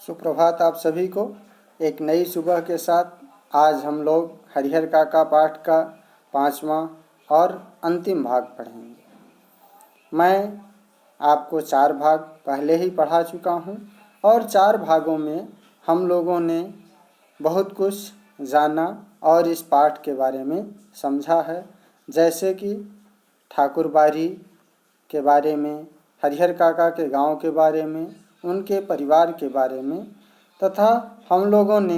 सुप्रभात आप सभी को। एक नई सुबह के साथ आज हम लोग हरिहर काका पाठ का 5वां और अंतिम भाग पढ़ेंगे। मैं आपको 4 भाग पहले ही पढ़ा चुका हूँ और 4 भागों में हम लोगों ने बहुत कुछ जाना और इस पाठ के बारे में समझा है, जैसे कि ठाकुर बारी के बारे में, हरिहर काका के गांव के बारे में, उनके परिवार के बारे में, तथा हम लोगों ने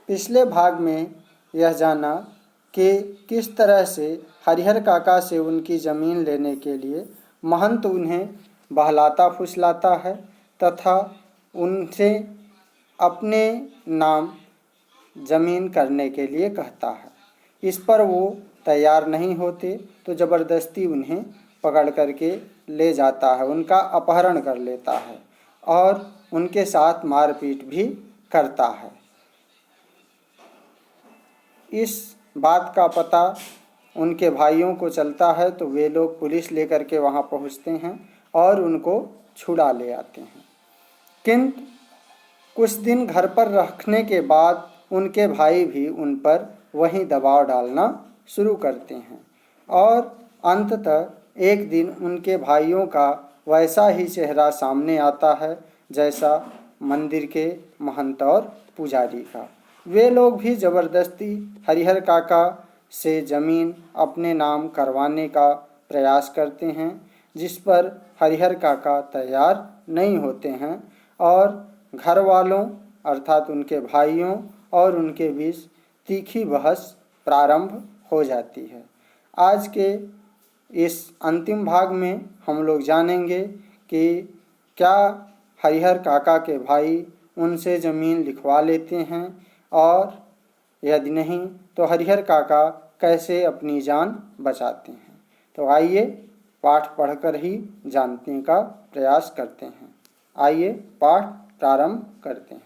पिछले भाग में यह जाना कि किस तरह से हरिहर काका से उनकी ज़मीन लेने के लिए महंत उन्हें बहलाता फुसलाता है तथा उनसे अपने नाम ज़मीन करने के लिए कहता है। इस पर वो तैयार नहीं होते तो ज़बरदस्ती उन्हें पकड़ करके ले जाता है, उनका अपहरण कर लेता है और उनके साथ मारपीट भी करता है। इस बात का पता उनके भाइयों को चलता है तो वे लोग पुलिस लेकर के वहाँ पहुँचते हैं और उनको छुड़ा ले आते हैं। किंतु कुछ दिन घर पर रखने के बाद उनके भाई भी उन पर वही दबाव डालना शुरू करते हैं और अंततः एक दिन उनके भाइयों का वैसा ही चेहरा सामने आता है जैसा मंदिर के महंत और पुजारी का। वे लोग भी ज़बरदस्ती हरिहर काका से ज़मीन अपने नाम करवाने का प्रयास करते हैं, जिस पर हरिहर काका तैयार नहीं होते हैं और घर वालों अर्थात उनके भाइयों और उनके बीच तीखी बहस प्रारंभ हो जाती है। आज के इस अंतिम भाग में हम लोग जानेंगे कि क्या हरिहर काका के भाई उनसे ज़मीन लिखवा लेते हैं और यदि नहीं तो हरिहर काका कैसे अपनी जान बचाते हैं। तो आइए पाठ पढ़कर ही जानने का प्रयास करते हैं। आइए पाठ प्रारंभ करते हैं।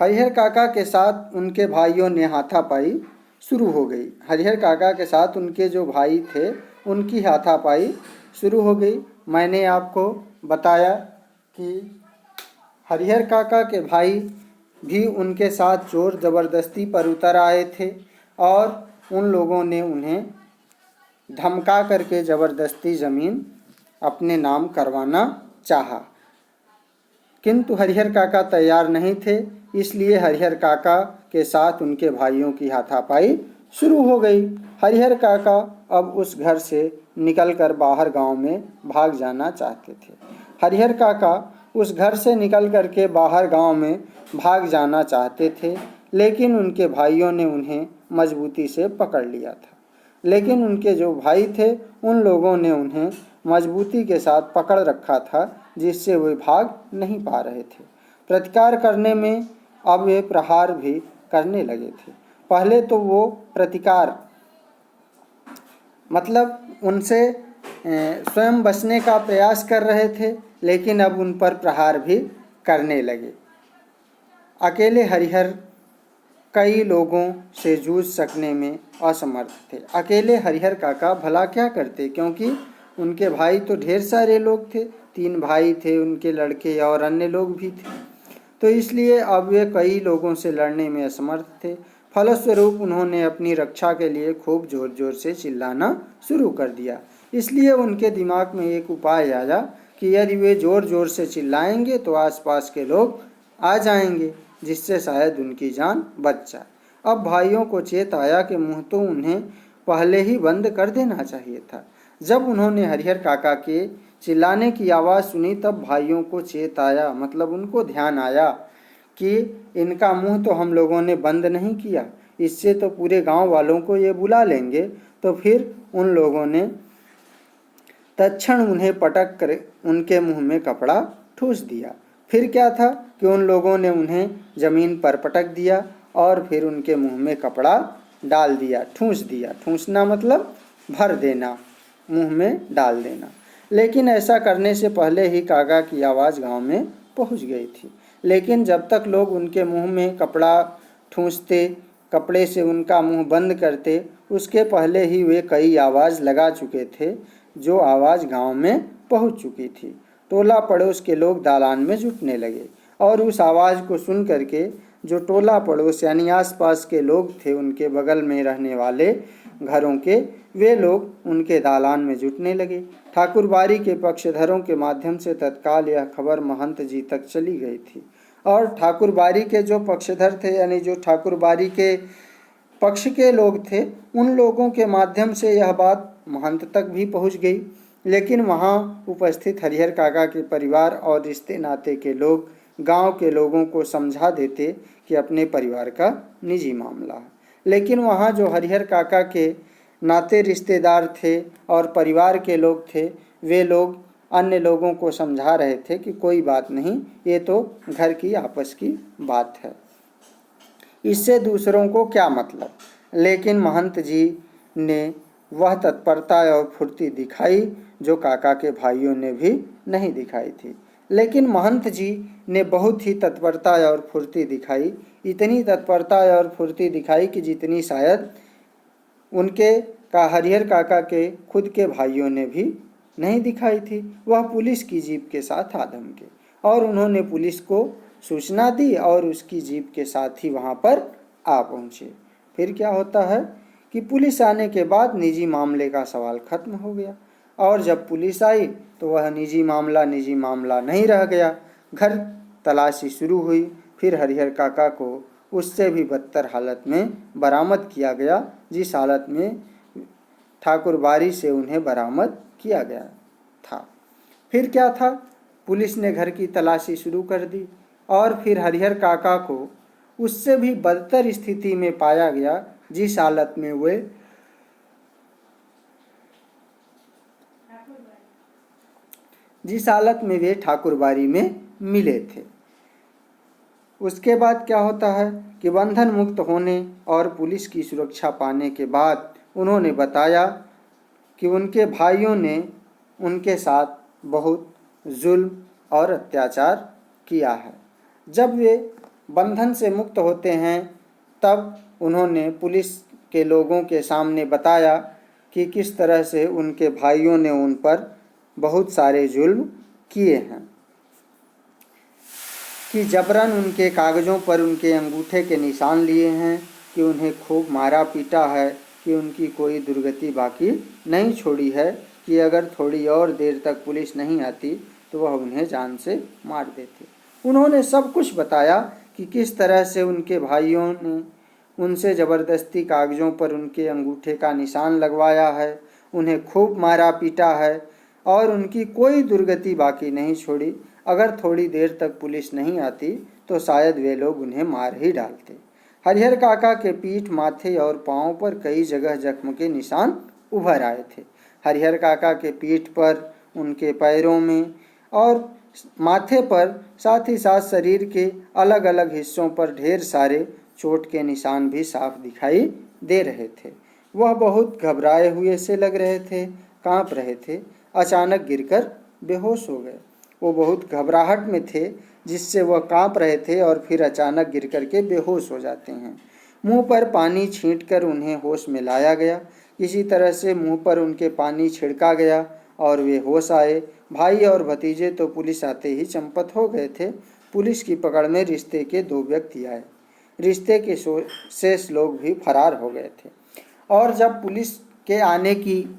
हरिहर काका के साथ उनके भाइयों ने हाथापाई शुरू हो गई। हरिहर काका के साथ उनके जो भाई थे उनकी हाथापाई शुरू हो गई। मैंने आपको बताया कि हरिहर काका के भाई भी उनके साथ जोर ज़बरदस्ती पर उतर आए थे और उन लोगों ने उन्हें धमका करके ज़बरदस्ती ज़मीन अपने नाम करवाना चाहा, किंतु हरिहर काका तैयार नहीं थे। इसलिए हरिहर काका के साथ उनके भाइयों की हाथापाई शुरू हो गई। हरिहर काका अब उस घर से निकलकर बाहर गांव में भाग जाना चाहते थे। हरिहर काका उस घर से निकल करके बाहर गांव में भाग जाना चाहते थे, लेकिन उनके भाइयों ने उन्हें मजबूती से पकड़ लिया था। लेकिन उनके जो भाई थे उन लोगों ने उन्हें मजबूती के साथ पकड़ रखा था, जिससे वे भाग नहीं पा रहे थे। प्रतिकार करने में अब वे प्रहार भी करने लगे थे। पहले तो वो प्रतिकार मतलब उनसे स्वयं बचने का प्रयास कर रहे थे, लेकिन अब उन पर प्रहार भी करने लगे। अकेले हरिहर कई लोगों से जूझ सकने में असमर्थ थे। अकेले हरिहर काका भला क्या करते, क्योंकि उनके भाई तो ढेर सारे लोग थे, 3 भाई थे, उनके लड़के और अन्य लोग भी थे। तो इसलिए अब वे कई लोगों से लड़ने में असमर्थ थे। फलस्वरूप उन्होंने अपनी रक्षा के लिए खूब जोर जोर से चिल्लाना शुरू कर दिया। इसलिए उनके दिमाग में एक उपाय आया कि यदि वे जोर जोर से चिल्लाएंगे तो आसपास के लोग आ जाएंगे, जिससे शायद उनकी जान बच जाए। अब भाइयों को चेत आया कि मुँह तो उन्हें पहले ही बंद कर देना चाहिए था। जब उन्होंने हरिहर काका के चिल्लाने की आवाज़ सुनी तब भाइयों को चेत आया, मतलब उनको ध्यान आया कि इनका मुंह तो हम लोगों ने बंद नहीं किया, इससे तो पूरे गांव वालों को ये बुला लेंगे। तो फिर उन लोगों ने तत्क्षण उन्हें पटक कर उनके मुंह में कपड़ा ठूस दिया। फिर क्या था कि उन लोगों ने उन्हें ज़मीन पर पटक दिया और फिर उनके मुंह में कपड़ा डाल दिया, ठूस दिया। ठूसना मतलब भर देना, मुंह में डाल देना। लेकिन ऐसा करने से पहले ही काका की आवाज़ गांव में पहुंच गई थी। लेकिन जब तक लोग उनके मुंह में कपड़ा ठूंसते, कपड़े से उनका मुंह बंद करते, उसके पहले ही वे कई आवाज़ लगा चुके थे। जो आवाज़ गांव में पहुंच चुकी थी। टोला पड़ोस के लोग दालान में जुटने लगे और उस आवाज़ को सुन करके जो टोला पड़ोस यानी आसपास के लोग थे, उनके बगल में रहने वाले घरों के, वे लोग उनके दालान में जुटने लगे। ठाकुरबाड़ी के पक्षधरों के माध्यम से तत्काल यह खबर महंत जी तक चली गई थी और ठाकुरबाड़ी के जो पक्षधर थे यानी जो ठाकुरबाड़ी के पक्ष के लोग थे, उन लोगों के माध्यम से यह बात महंत तक भी पहुंच गई। लेकिन वहां उपस्थित हरिहर काका के परिवार और रिश्ते नाते के लोग गांव के लोगों को समझा देते कि अपने परिवार का निजी मामला है। लेकिन वहां जो हरिहर काका के नाते रिश्तेदार थे और परिवार के लोग थे, वे लोग अन्य लोगों को समझा रहे थे कि कोई बात नहीं, ये तो घर की आपस की बात है, इससे दूसरों को क्या मतलब। लेकिन महंत जी ने वह तत्परता और फुर्ती दिखाई जो काका के भाइयों ने भी नहीं दिखाई थी। लेकिन महंत जी ने बहुत ही तत्परता और फुर्ती दिखाई, इतनी तत्परता और फुर्ती दिखाई कि जितनी शायद उनके हरिहर काका के खुद के भाइयों ने भी नहीं दिखाई थी। वह पुलिस की जीप के साथ आदम के और उन्होंने पुलिस को सूचना दी और उसकी जीप के साथ ही वहाँ पर आ पहुँचे। फिर क्या होता है कि पुलिस आने के बाद निजी मामले का सवाल खत्म हो गया और जब पुलिस आई तो वह निजी मामला नहीं रह गया। घर तलाशी शुरू हुई। फिर हरिहर काका को उससे भी बदतर हालत में बरामद किया गया, जिस हालत में ठाकुरबाड़ी से उन्हें बरामद किया गया था। फिर क्या था, पुलिस ने घर की तलाशी शुरू कर दी और फिर हरिहर काका को उससे भी बदतर स्थिति में पाया गया, जिस हालत में वे ठाकुरबाड़ी में मिले थे। उसके बाद क्या होता है कि बंधन मुक्त होने और पुलिस की सुरक्षा पाने के बाद उन्होंने बताया कि उनके भाइयों ने उनके साथ बहुत जुल्म और अत्याचार किया है। जब वे बंधन से मुक्त होते हैं तब उन्होंने पुलिस के लोगों के सामने बताया कि किस तरह से उनके भाइयों ने उन पर बहुत सारे जुल्म किए हैं, कि जबरन उनके कागज़ों पर उनके अंगूठे के निशान लिए हैं, कि उन्हें खूब मारा पीटा है, कि उनकी कोई दुर्गति बाकी नहीं छोड़ी है, कि अगर थोड़ी और देर तक पुलिस नहीं आती तो वह उन्हें जान से मार देते। उन्होंने सब कुछ बताया कि किस तरह से उनके भाइयों ने उनसे ज़बरदस्ती कागज़ों पर उनके अंगूठे का निशान लगवाया है, उन्हें खूब मारा पीटा है और उनकी कोई दुर्गति बाकी नहीं छोड़ी। अगर थोड़ी देर तक पुलिस नहीं आती तो शायद वे लोग उन्हें मार ही डालते। हरिहर काका के पीठ, माथे और पाँव पर कई जगह जख्म के निशान उभर आए थे। हरिहर काका के पीठ पर, उनके पैरों में और माथे पर, साथ ही साथ शरीर के अलग अलग हिस्सों पर ढेर सारे चोट के निशान भी साफ दिखाई दे रहे थे। वह बहुत घबराए हुए से लग रहे थे, कांप रहे थे। अचानक गिरकर बेहोश हो गए। वो बहुत घबराहट में थे जिससे वह कांप रहे थे और फिर अचानक गिर कर के बेहोश हो जाते हैं। मुंह पर पानी छींटकर उन्हें होश में लाया गया। किसी तरह से मुंह पर उनके पानी छिड़का गया और वे होश आए। भाई और भतीजे तो पुलिस आते ही चंपत हो गए थे। पुलिस की पकड़ में रिश्ते के 2 व्यक्ति आए। रिश्ते के शेष लोग भी फरार हो गए थे और जब पुलिस के आने की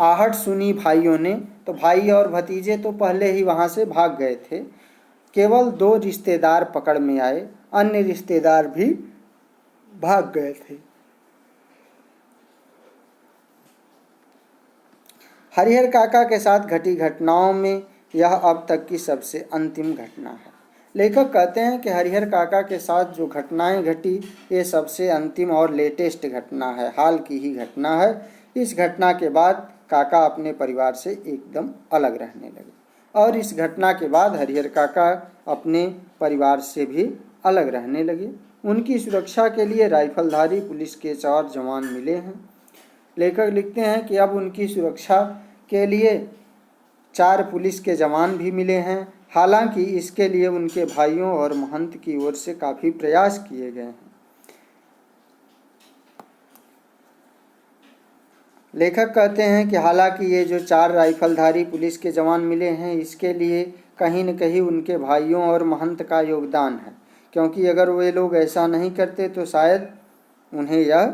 आहट सुनी भाइयों ने तो भाई और भतीजे तो पहले ही वहाँ से भाग गए थे। केवल 2 रिश्तेदार पकड़ में आए, अन्य रिश्तेदार भी भाग गए थे। हरिहर काका के साथ घटी घटनाओं में यह अब तक की सबसे अंतिम घटना है। लेखक कहते हैं कि हरिहर काका के साथ जो घटनाएं घटी, ये सबसे अंतिम और लेटेस्ट घटना है, हाल की ही घटना है। इस घटना के बाद काका अपने परिवार से एकदम अलग रहने लगे और इस घटना के बाद हरिहर काका अपने परिवार से भी अलग रहने लगे। उनकी सुरक्षा के लिए राइफलधारी पुलिस के 4 जवान मिले हैं। लेखक लिखते हैं कि अब उनकी सुरक्षा के लिए 4 पुलिस के जवान भी मिले हैं। हालांकि इसके लिए उनके भाइयों और महंत की ओर से काफ़ी प्रयास किए गए हैं। लेखक कहते हैं कि हालांकि ये जो 4 राइफलधारी पुलिस के जवान मिले हैं, इसके लिए कहीं न कहीं उनके भाइयों और महंत का योगदान है, क्योंकि अगर वे लोग ऐसा नहीं करते तो शायद उन्हें यह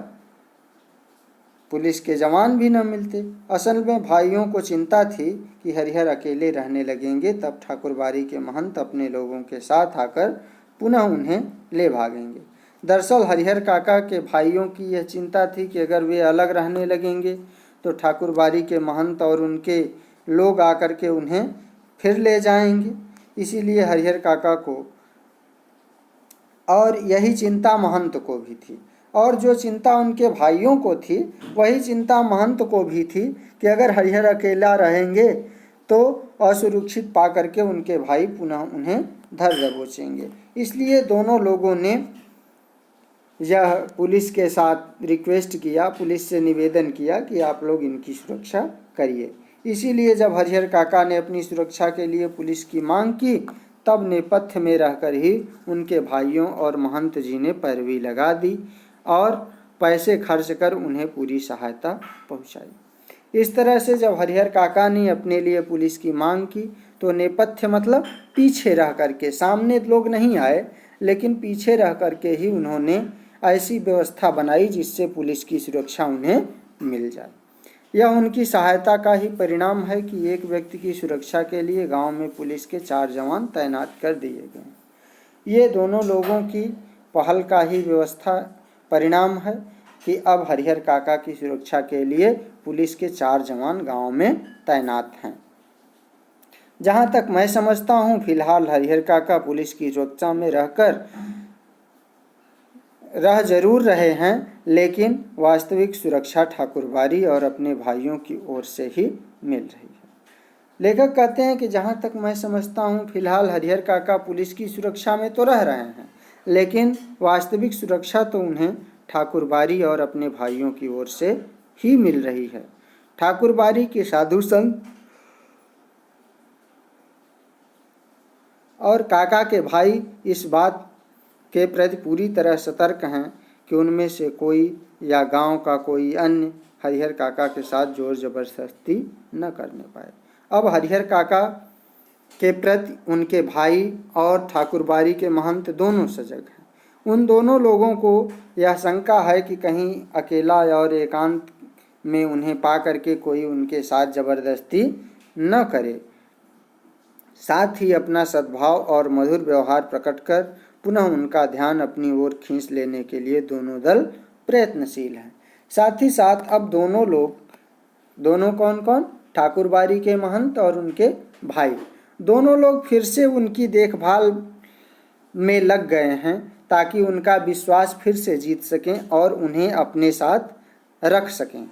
पुलिस के जवान भी न मिलते। असल में भाइयों को चिंता थी कि हरिहर अकेले रहने लगेंगे, तब ठाकुरबाड़ी के महंत अपने लोगों के साथ आकर पुनः उन्हें ले भागेंगे। दरअसल हरिहर काका के भाइयों की यह चिंता थी कि अगर वे अलग रहने लगेंगे तो ठाकुरबाड़ी के महंत और उनके लोग आकर के उन्हें फिर ले जाएंगे। इसीलिए हरिहर काका को, और यही चिंता महंत को भी थी, और जो चिंता उनके भाइयों को थी वही चिंता महंत को भी थी कि अगर हरिहर अकेला रहेंगे तो असुरक्षित पा करके उनके भाई पुनः उन्हें धर दबोचेंगे। इसलिए दोनों लोगों ने यह पुलिस के साथ रिक्वेस्ट किया, पुलिस से निवेदन किया कि आप लोग इनकी सुरक्षा करिए। इसीलिए जब हरिहर काका ने अपनी सुरक्षा के लिए पुलिस की मांग की, तब नेपथ्य में रहकर ही उनके भाइयों और महंत जी ने पैरवी लगा दी और पैसे खर्च कर उन्हें पूरी सहायता पहुंचाई। इस तरह से जब हरिहर काका ने अपने लिए पुलिस की मांग की तो नेपथ्य मतलब पीछे रह करके, सामने लोग नहीं आए लेकिन पीछे रह करके ही उन्होंने ऐसी व्यवस्था बनाई जिससे पुलिस की सुरक्षा उन्हें मिल जाए। यह उनकी सहायता का ही परिणाम है कि एक व्यक्ति की सुरक्षा के लिए गांव में पुलिस के 4 जवान तैनात कर दिए गए। ये दोनों लोगों की पहल का ही व्यवस्था परिणाम है कि अब हरिहर काका की सुरक्षा के लिए पुलिस के 4 जवान गांव में तैनात हैं। जहां तक मैं समझता हूं, फिलहाल हरिहर काका पुलिस की सुरक्षा में रह जरूर रहे हैं, लेकिन वास्तविक सुरक्षा ठाकुरबाड़ी और अपने भाइयों की ओर से ही मिल रही है। लेखक कहते हैं कि जहां तक मैं समझता हूं, फिलहाल हरिहर काका पुलिस की सुरक्षा में तो रह रहे हैं, लेकिन वास्तविक सुरक्षा तो उन्हें ठाकुरबाड़ी और अपने भाइयों की ओर से ही मिल रही है। ठाकुरबाड़ी के साधु संत और काका के भाई इस बात के प्रति पूरी तरह सतर्क हैं कि उनमें से कोई या गांव का कोई अन्य हरिहर काका के साथ जोर जबरदस्ती न करने पाए। अब हरिहर काका के प्रति उनके भाई और ठाकुरबाड़ी के महंत दोनों सजग हैं। उन दोनों लोगों को यह शंका है कि कहीं अकेला और एकांत में उन्हें पा करके कोई उनके साथ जबरदस्ती न करे। साथ ही अपना सद्भाव और मधुर व्यवहार प्रकट कर पुनः उनका ध्यान अपनी ओर खींच लेने के लिए दोनों दल प्रयत्नशील हैं। साथ ही साथ अब दोनों लोग, दोनों कौन कौन, ठाकुरबाड़ी के महंत और उनके भाई, दोनों लोग फिर से उनकी देखभाल में लग गए हैं ताकि उनका विश्वास फिर से जीत सकें और उन्हें अपने साथ रख सकें।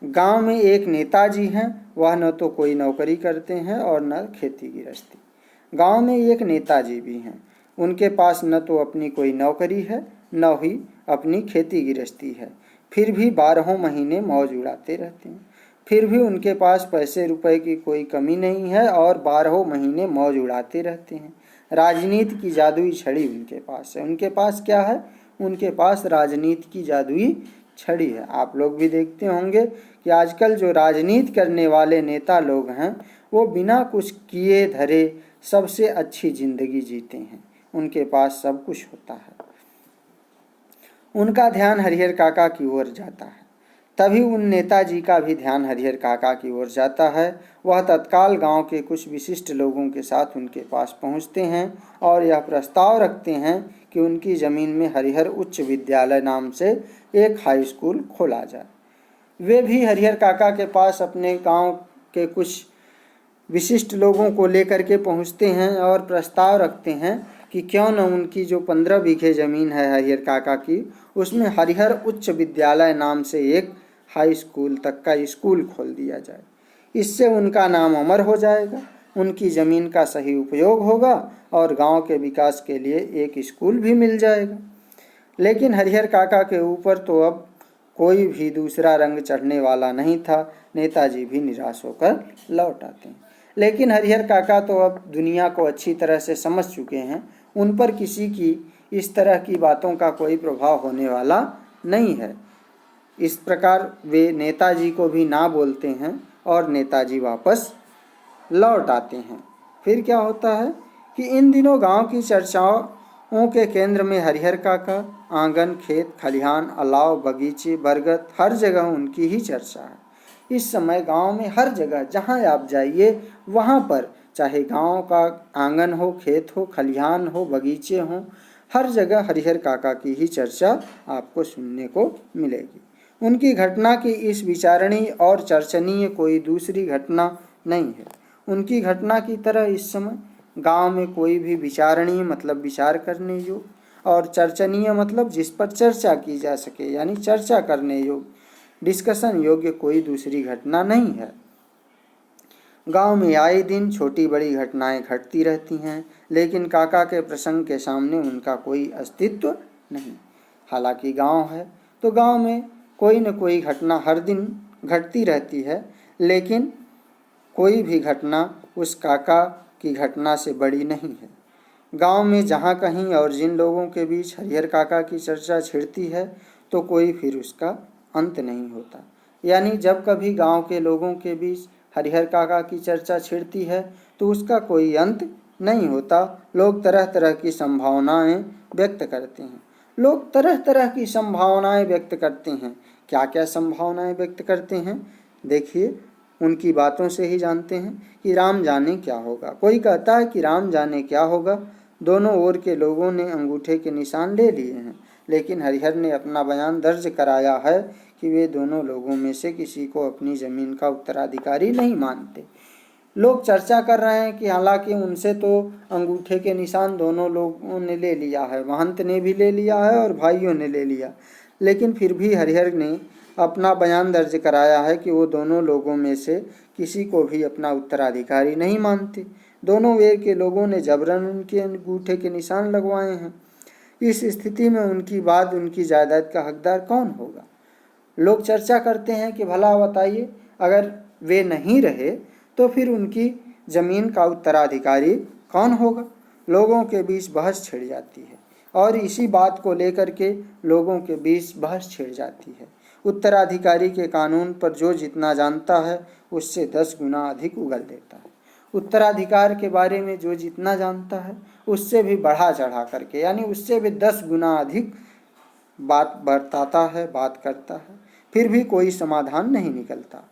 गांव में एक नेताजी हैं, वह न तो कोई नौकरी करते हैं और न खेती गृहस्थी। गांव में एक नेताजी भी हैं, उनके पास न तो अपनी कोई नौकरी है न ही अपनी खेती गृहस्थी है, फिर भी 12 महीने मौज उड़ाते रहते हैं। फिर भी उनके पास पैसे रुपए की कोई कमी नहीं है और 12 महीने मौज उड़ाते रहते हैं। राजनीति की जादुई छड़ी उनके पास है। उनके पास क्या है? उनके पास राजनीति की जादुई छड़ी है। आप लोग भी देखते होंगे कि आजकल जो राजनीति करने वाले नेता लोग हैं वो बिना कुछ किए धरे सबसे अच्छी जिंदगी जीते हैं, उनके पास सब कुछ होता है। उनका ध्यान हरिहर काका की ओर जाता है, तभी उन नेताजी का भी ध्यान हरिहर काका की ओर जाता है। वह तत्काल गांव के कुछ विशिष्ट लोगों के साथ उनके पास पहुंचते हैं और यह प्रस्ताव रखते हैं कि उनकी ज़मीन में हरिहर उच्च विद्यालय नाम से एक हाई स्कूल खोला जाए। वे भी हरिहर काका के पास अपने गांव के कुछ विशिष्ट लोगों को लेकर के पहुंचते हैं और प्रस्ताव रखते हैं कि क्यों न उनकी जो 15 बीघे ज़मीन है हरिहर काका की, उसमें हरिहर उच्च विद्यालय नाम से एक हाई स्कूल तक का स्कूल खोल दिया जाए। इससे उनका नाम अमर हो जाएगा, उनकी ज़मीन का सही उपयोग होगा और गांव के विकास के लिए एक स्कूल भी मिल जाएगा। लेकिन हरिहर काका के ऊपर तो अब कोई भी दूसरा रंग चढ़ने वाला नहीं था। नेताजी भी निराश होकर लौट आते हैं। लेकिन हरिहर काका तो अब दुनिया को अच्छी तरह से समझ चुके हैं, उन पर किसी की इस तरह की बातों का कोई प्रभाव होने वाला नहीं है। इस प्रकार वे नेताजी को भी ना बोलते हैं और नेताजी वापस लौट आते हैं। फिर क्या होता है कि इन दिनों गांव की चर्चाओं के केंद्र में हरिहर काका, आंगन, खेत, खलिहान, अलाव, बगीचे, बरगद, हर जगह उनकी ही चर्चा है। इस समय गांव में हर जगह जहां आप जाइए वहां पर, चाहे गांव का आंगन हो, खेत हो, खलिहान हो, बगीचे हो, हर जगह हरिहर काका की ही चर्चा आपको सुनने को मिलेगी। उनकी घटना की इस विचारणीय और चर्चनीय कोई दूसरी घटना नहीं है। उनकी घटना की तरह इस समय गांव में कोई भी विचारणीय मतलब विचार करने योग्य, और चर्चनीय मतलब जिस पर चर्चा की जा सके, यानी चर्चा करने योग्य, डिस्कशन योग्य कोई दूसरी घटना नहीं है। गांव में आए दिन छोटी बड़ी घटनाएं घटती रहती हैं, लेकिन काका के प्रसंग के सामने उनका कोई अस्तित्व नहीं। हालांकि गांव है तो गांव में कोई न कोई घटना हर दिन घटती रहती है, लेकिन कोई भी घटना उस काका की घटना से बड़ी नहीं है। गांव में जहाँ कहीं और जिन लोगों के बीच हरिहर काका की चर्चा छिड़ती है तो कोई फिर उसका अंत नहीं होता। यानी जब कभी गांव के लोगों के बीच हरिहर काका की चर्चा छिड़ती है तो उसका कोई अंत नहीं होता। लोग तरह तरह की संभावनाएं व्यक्त करते हैं। लोग तरह तरह की संभावनाएं व्यक्त करते हैं। क्या क्या संभावनाएं व्यक्त करते हैं, देखिए उनकी बातों से ही जानते हैं कि राम जाने क्या होगा। कोई कहता है कि राम जाने क्या होगा। दोनों ओर के लोगों ने अंगूठे के निशान ले लिए हैं, लेकिन हरिहर ने अपना बयान दर्ज कराया है कि वे दोनों लोगों में से किसी को अपनी जमीन का उत्तराधिकारी नहीं मानते। लोग चर्चा कर रहे हैं कि हालांकि उनसे तो अंगूठे के निशान दोनों लोगों ने ले लिया है, महंत ने भी ले लिया है और भाइयों ने ले लिया, लेकिन फिर भी हरिहर ने अपना बयान दर्ज कराया है कि वो दोनों लोगों में से किसी को भी अपना उत्तराधिकारी नहीं मानते। दोनों वेर के लोगों ने जबरन उनके अंगूठे के निशान लगवाए हैं। इस स्थिति में उनकी बाद उनकी जायदाद का हकदार कौन होगा। लोग चर्चा करते हैं कि भला बताइए, अगर वे नहीं रहे तो फिर उनकी जमीन का उत्तराधिकारी कौन होगा। लोगों के बीच बहस छिड़ जाती है और इसी बात को लेकर के लोगों के बीच बहस छिड़ जाती है। उत्तराधिकारी के कानून पर जो जितना जानता है उससे 10 गुना अधिक उगल देता है। उत्तराधिकार के बारे में जो जितना जानता है उससे भी बढ़ा चढ़ा करके, यानी उससे भी 10 गुना अधिक बात बरताता है, बात करता है, फिर भी कोई समाधान नहीं निकलता।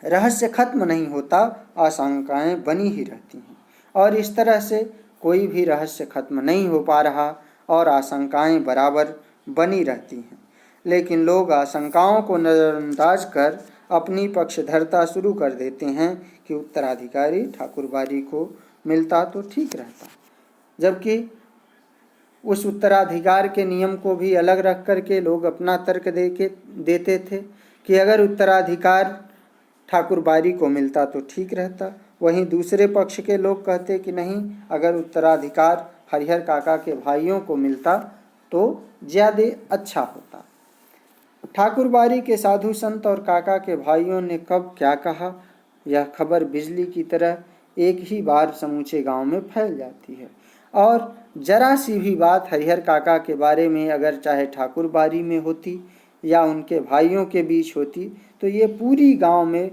रहस्य खत्म नहीं होता, आशंकाएं बनी ही रहती हैं, और इस तरह से कोई भी रहस्य खत्म नहीं हो पा रहा और आशंकाएं बराबर बनी रहती हैं। लेकिन लोग आशंकाओं को नज़रअंदाज कर अपनी पक्षधरता शुरू कर देते हैं कि उत्तराधिकारी ठाकुर बारी को मिलता तो ठीक रहता, जबकि उस उत्तराधिकार के नियम को भी अलग रख करके लोग अपना तर्क देते थे कि अगर उत्तराधिकार ठाकुर बारी को मिलता तो ठीक रहता। वहीं दूसरे पक्ष के लोग कहते कि नहीं, अगर उत्तराधिकार हरिहर काका के भाइयों को मिलता तो ज़्यादा अच्छा होता। ठाकुर बारी के साधु संत और काका के भाइयों ने कब क्या कहा, यह खबर बिजली की तरह एक ही बार समूचे गांव में फैल जाती है। और जरा सी भी बात हरिहर काका के बारे में अगर चाहे ठाकुर बारी में होती या उनके भाइयों के बीच होती तो ये पूरी गांव में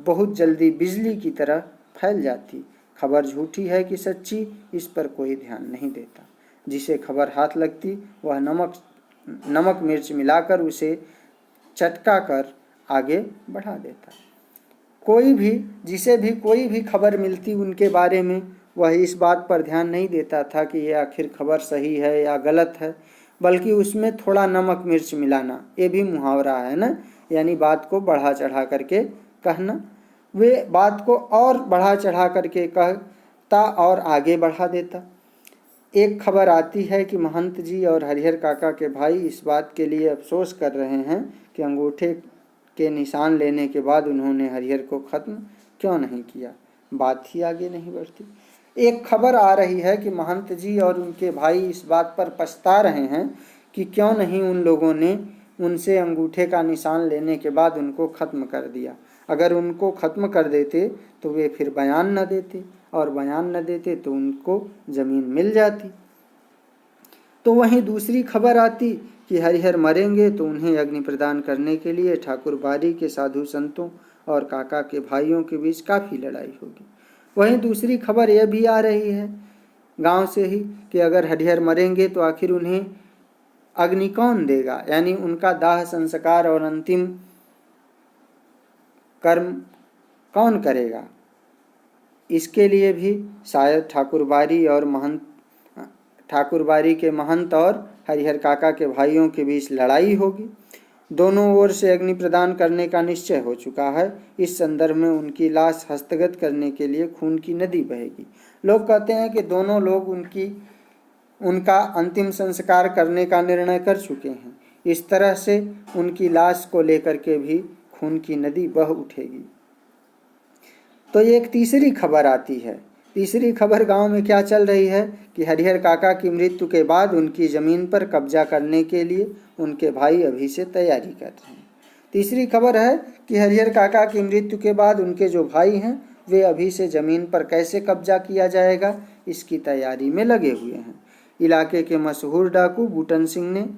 बहुत जल्दी बिजली की तरह फैल जाती। खबर झूठी है कि सच्ची, इस पर कोई ध्यान नहीं देता। जिसे खबर हाथ लगती वह नमक मिर्च मिलाकर उसे चटका कर आगे बढ़ा देता। कोई भी जिसे भी कोई भी खबर मिलती उनके बारे में, वह इस बात पर ध्यान नहीं देता था कि यह आखिर खबर सही है या गलत है, बल्कि उसमें थोड़ा नमक मिर्च मिलाना, ये भी मुहावरा है ना, यानी बात को बढ़ा चढ़ा करके कहना। वे बात को और बढ़ा चढ़ा करके कहता और आगे बढ़ा देता। एक खबर आती है कि महंत जी और हरिहर काका के भाई इस बात के लिए अफसोस कर रहे हैं कि अंगूठे के निशान लेने के बाद उन्होंने हरिहर को खत्म क्यों नहीं किया। बात ही आगे नहीं बढ़ती। एक खबर आ रही है कि महंत जी और उनके भाई इस बात पर पछता रहे हैं कि क्यों नहीं उन लोगों ने उनसे अंगूठे का निशान लेने के बाद उनको खत्म कर दिया। अगर उनको खत्म कर देते तो वे फिर बयान न देते, और बयान न देते तो उनको जमीन मिल जाती। तो वहीं दूसरी खबर आती कि हरिहर मरेंगे तो उन्हें अग्नि प्रदान करने के लिए ठाकुर बारी के साधु संतों और काका के भाइयों के बीच काफ़ी लड़ाई होगी। वहीं दूसरी खबर यह भी आ रही है गांव से ही कि अगर हरिहर मरेंगे तो आखिर उन्हें अग्नि कौन देगा, यानी उनका दाह संस्कार और अंतिम कर्म कौन करेगा। इसके लिए भी शायद ठाकुरबारी के महंत और हरिहर काका के भाइयों के बीच लड़ाई होगी। दोनों ओर से अग्नि प्रदान करने का निश्चय हो चुका है। इस संदर्भ में उनकी लाश हस्तगत करने के लिए खून की नदी बहेगी। लोग कहते हैं कि दोनों लोग उनका अंतिम संस्कार करने का निर्णय कर चुके हैं। इस तरह से उनकी लाश को लेकर के भी खून की नदी बह उठेगी। तो एक तीसरी खबर आती है। तीसरी खबर गांव में क्या चल रही है कि हरिहर काका की मृत्यु के बाद उनकी ज़मीन पर कब्जा करने के लिए उनके भाई अभी से तैयारी कर रहे हैं। तीसरी खबर है कि हरिहर काका की मृत्यु के बाद उनके जो भाई हैं वे अभी से ज़मीन पर कैसे कब्जा किया जाएगा इसकी तैयारी में लगे हुए हैं। इलाके के मशहूर डाकू बूटन सिंह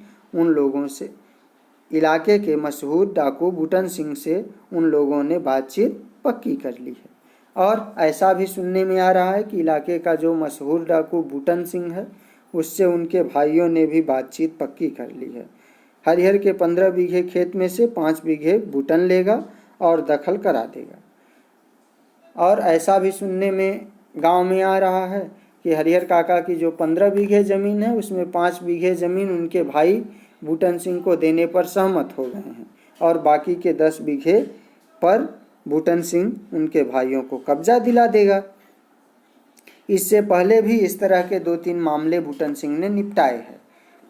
से उन लोगों ने बातचीत पक्की कर ली है। और ऐसा भी सुनने में आ रहा है कि इलाके का जो मशहूर डाकू बूटन सिंह है उससे उनके भाइयों ने भी बातचीत पक्की कर ली है। हरिहर के 15 बीघे खेत में से 5 बीघे बूटन लेगा और दखल करा देगा। और ऐसा भी सुनने में गांव में आ रहा है कि हरिहर काका की जो 15 बीघे ज़मीन है उसमें 5 बीघे ज़मीन उनके भाई बूटन सिंह को देने पर सहमत हो गए हैं और बाकी के 10 बीघे पर बूटन सिंह उनके भाइयों को कब्जा दिला देगा। इससे पहले भी इस तरह के 2-3 मामले बूटन सिंह ने निपटाए हैं।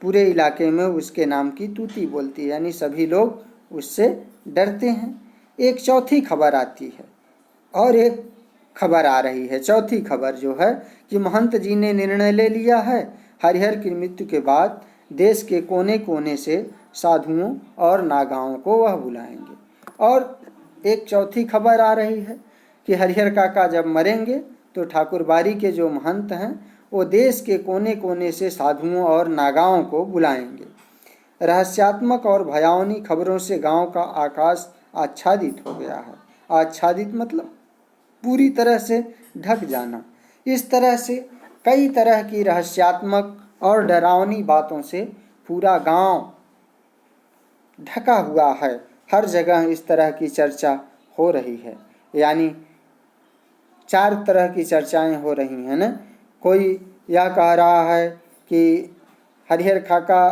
पूरे इलाके में उसके नाम की तूती बोलती है, यानी सभी लोग उससे डरते हैं। एक चौथी खबर आती है और एक खबर आ रही है। चौथी खबर जो है कि महंत जी ने निर्णय ले लिया है हरिहर की मृत्यु के बाद देश के कोने कोने से साधुओं और नागाओं को वह बुलाएंगे। और एक चौथी खबर आ रही है कि हरिहर काका जब मरेंगे तो ठाकुरबारी के जो महंत हैं वो देश के कोने कोने से साधुओं और नागाओं को बुलाएंगे। रहस्यात्मक और भयावनी खबरों से गांव का आकाश आच्छादित हो गया है। आच्छादित मतलब पूरी तरह से ढक जाना। इस तरह से कई तरह की रहस्यात्मक और डरावनी बातों से पूरा गांव ढका हुआ है। हर जगह इस तरह की चर्चा हो रही है, यानी 4 तरह की चर्चाएं हो रही हैं ना। कोई यह कह रहा है कि हरिहर काका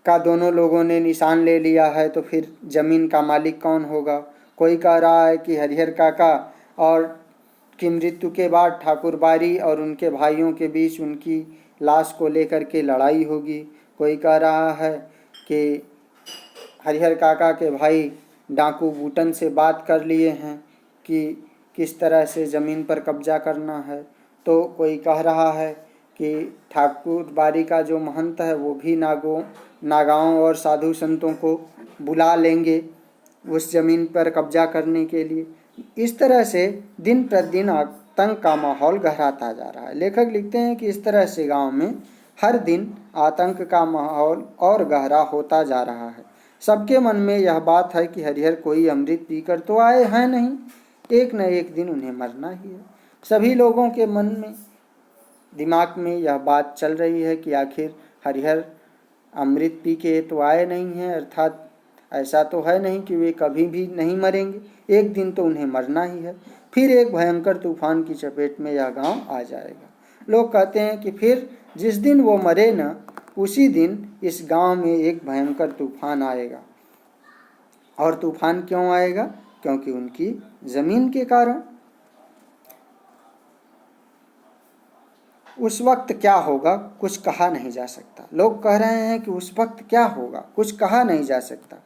का दोनों लोगों ने निशान ले लिया है तो फिर ज़मीन का मालिक कौन होगा। कोई कह रहा है कि हरिहर काका और की मृत्यु के बाद ठाकुरबारी और उनके भाइयों के बीच उनकी लाश को लेकर के लड़ाई होगी। कोई कह रहा है कि हरिहर काका के भाई डाकू बूटन से बात कर लिए हैं कि किस तरह से ज़मीन पर कब्जा करना है। तो कोई कह रहा है कि ठाकुरबारी का जो महंत है वो भी नागाओं और साधु संतों को बुला लेंगे उस ज़मीन पर कब्जा करने के लिए। इस तरह से दिन प्रतिदिन आतंक का माहौल गहराता जा रहा है। लेखक लिखते हैं कि इस तरह से गांव में हर दिन आतंक का माहौल और गहरा होता जा रहा है। सबके मन में यह बात है कि हरिहर कोई अमृत पीकर तो आए हैं नहीं, एक न एक दिन उन्हें मरना ही है। सभी लोगों के मन में दिमाग में यह बात चल रही है कि आखिर हरिहर अमृत पी के तो आए नहीं हैं, अर्थात ऐसा तो है नहीं कि वे कभी भी नहीं मरेंगे, एक दिन तो उन्हें मरना ही है। फिर एक भयंकर तूफान की चपेट में यह गांव आ जाएगा। लोग कहते हैं कि फिर जिस दिन वो मरे न उसी दिन इस गांव में एक भयंकर तूफान आएगा। और तूफान क्यों आएगा? क्योंकि उनकी ज़मीन के कारण। उस वक्त क्या होगा कुछ कहा नहीं जा सकता। लोग कह रहे हैं कि उस वक्त क्या होगा कुछ कहा नहीं जा सकता।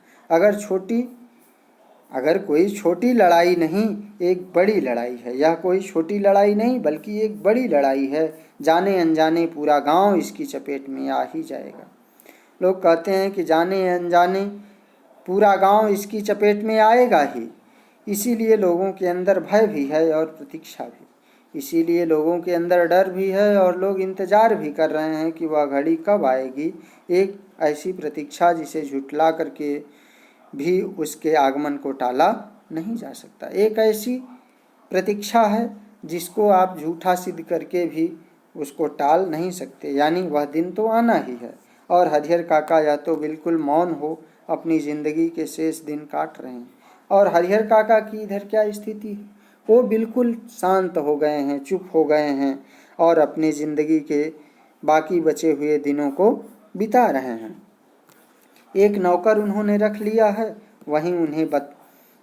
अगर कोई छोटी लड़ाई नहीं एक बड़ी लड़ाई है। यह कोई छोटी लड़ाई नहीं बल्कि एक बड़ी लड़ाई है। जाने अनजाने पूरा गांव इसकी चपेट में आ ही जाएगा। लोग कहते हैं कि जाने अनजाने पूरा गांव इसकी चपेट में आएगा ही। इसीलिए लोगों के अंदर भय भी है और प्रतीक्षा भी। इसीलिए लोगों के अंदर डर भी है और लोग इंतज़ार भी कर रहे हैं कि वह घड़ी कब आएगी। एक ऐसी प्रतीक्षा जिसे झुठला करके भी उसके आगमन को टाला नहीं जा सकता। एक ऐसी प्रतीक्षा है जिसको आप झूठा सिद्ध करके भी उसको टाल नहीं सकते, यानी वह दिन तो आना ही है। और हरिहर काका या तो बिल्कुल मौन हो अपनी जिंदगी के शेष दिन काट रहे हैं, और हरिहर काका की इधर क्या स्थिति है, वो बिल्कुल शांत हो गए हैं, चुप हो गए हैं और अपनी जिंदगी के बाकी बचे हुए दिनों को बिता रहे हैं। एक नौकर उन्होंने रख लिया है, वहीं उन्हें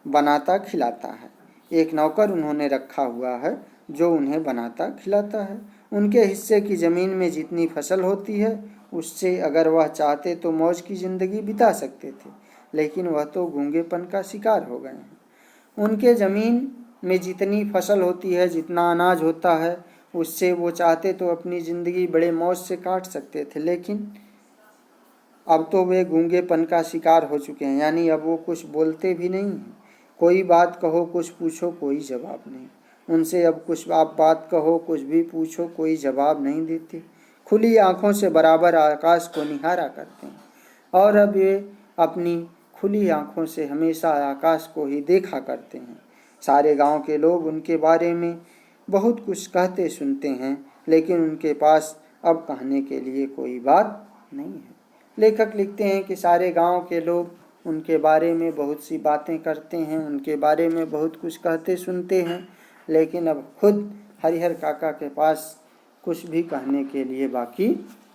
बनाता खिलाता है। एक नौकर उन्होंने रखा हुआ है जो उन्हें बनाता खिलाता है। उनके हिस्से की ज़मीन में जितनी फसल होती है उससे अगर वह चाहते तो मौज की ज़िंदगी बिता सकते थे, लेकिन वह तो गूंगेपन का शिकार हो गए हैं। उनके ज़मीन में जितनी फसल होती है, जितना अनाज होता है, उससे वो चाहते तो अपनी ज़िंदगी बड़े मौज से काट सकते थे, लेकिन अब तो वे गूंगेपन का शिकार हो चुके हैं, यानी अब वो कुछ बोलते भी नहीं हैं। कोई बात कहो, कुछ पूछो, कोई जवाब नहीं। उनसे अब कुछ आप बात कहो, कुछ भी पूछो, कोई जवाब नहीं देते। खुली आंखों से बराबर आकाश को निहारा करते हैं, और अब वे अपनी खुली आंखों से हमेशा आकाश को ही देखा करते हैं। सारे गांव के लोग उनके बारे में बहुत कुछ कहते सुनते हैं, लेकिन उनके पास अब कहने के लिए कोई बात नहीं है। लेखक लिखते हैं कि सारे गांव के लोग उनके बारे में बहुत सी बातें करते हैं, उनके बारे में बहुत कुछ कहते सुनते हैं, लेकिन अब खुद हरिहर काका के पास कुछ भी कहने के लिए बाकी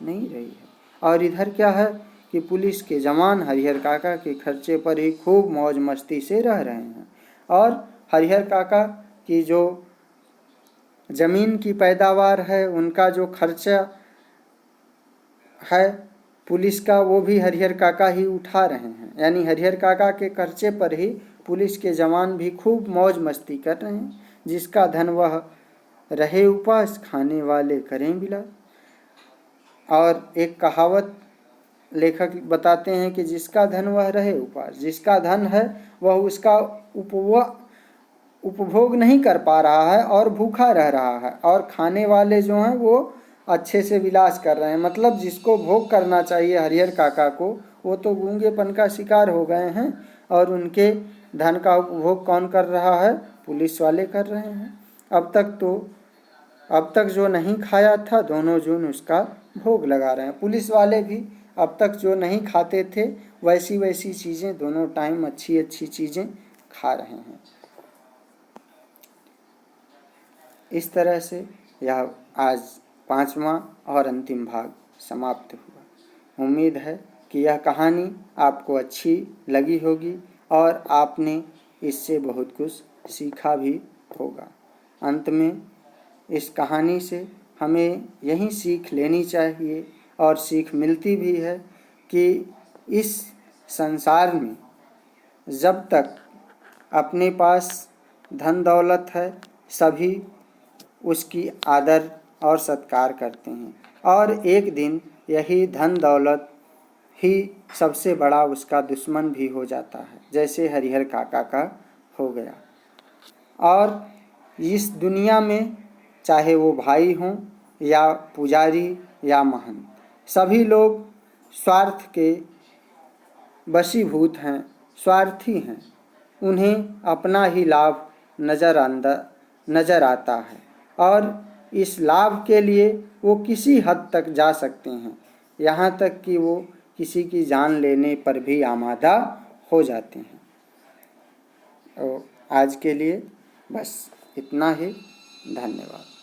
नहीं रही है। और इधर क्या है कि पुलिस के जवान हरिहर काका के खर्चे पर ही खूब मौज मस्ती से रह रहे हैं, और हरिहर काका की जो ज़मीन की पैदावार है, उनका जो खर्चा है पुलिस का, वो भी हरिहर काका ही उठा रहे हैं। यानी हरिहर काका के खर्चे पर ही पुलिस के जवान भी खूब मौज मस्ती कर रहे हैं। जिसका धन वह रहे उपास, खाने वाले करें बिलास। और एक कहावत लेखक बताते हैं कि जिसका धन वह रहे उपास, जिसका धन है वह उसका उपभोग नहीं कर पा रहा है और भूखा रह रहा है, और खाने वाले जो हैं वो अच्छे से विलास कर रहे हैं। मतलब जिसको भोग करना चाहिए हरिहर काका को, वो तो गूंगेपन का शिकार हो गए हैं, और उनके धन का उपभोग कौन कर रहा है? पुलिस वाले कर रहे हैं। अब तक जो नहीं खाया था, दोनों जून उसका भोग लगा रहे हैं। पुलिस वाले भी अब तक जो नहीं खाते थे, वैसी वैसी चीज़ें दोनों टाइम अच्छी अच्छी चीज़ें खा रहे हैं। इस तरह से यह आज 5वां और अंतिम भाग समाप्त हुआ। उम्मीद है कि यह कहानी आपको अच्छी लगी होगी और आपने इससे बहुत कुछ सीखा भी होगा। अंत में इस कहानी से हमें यही सीख लेनी चाहिए, और सीख मिलती भी है कि इस संसार में जब तक अपने पास धन दौलत है, सभी उसकी आदर और सत्कार करते हैं, और एक दिन यही धन दौलत ही सबसे बड़ा उसका दुश्मन भी हो जाता है, जैसे हरिहर काका का हो गया। और इस दुनिया में चाहे वो भाई हों या पुजारी या महंत, सभी लोग स्वार्थ के वशीभूत हैं, स्वार्थी हैं। उन्हें अपना ही लाभ नज़र आता है, और इस लाभ के लिए वो किसी हद तक जा सकते हैं, यहाँ तक कि वो किसी की जान लेने पर भी आमादा हो जाते हैं। तो आज के लिए बस इतना ही। धन्यवाद।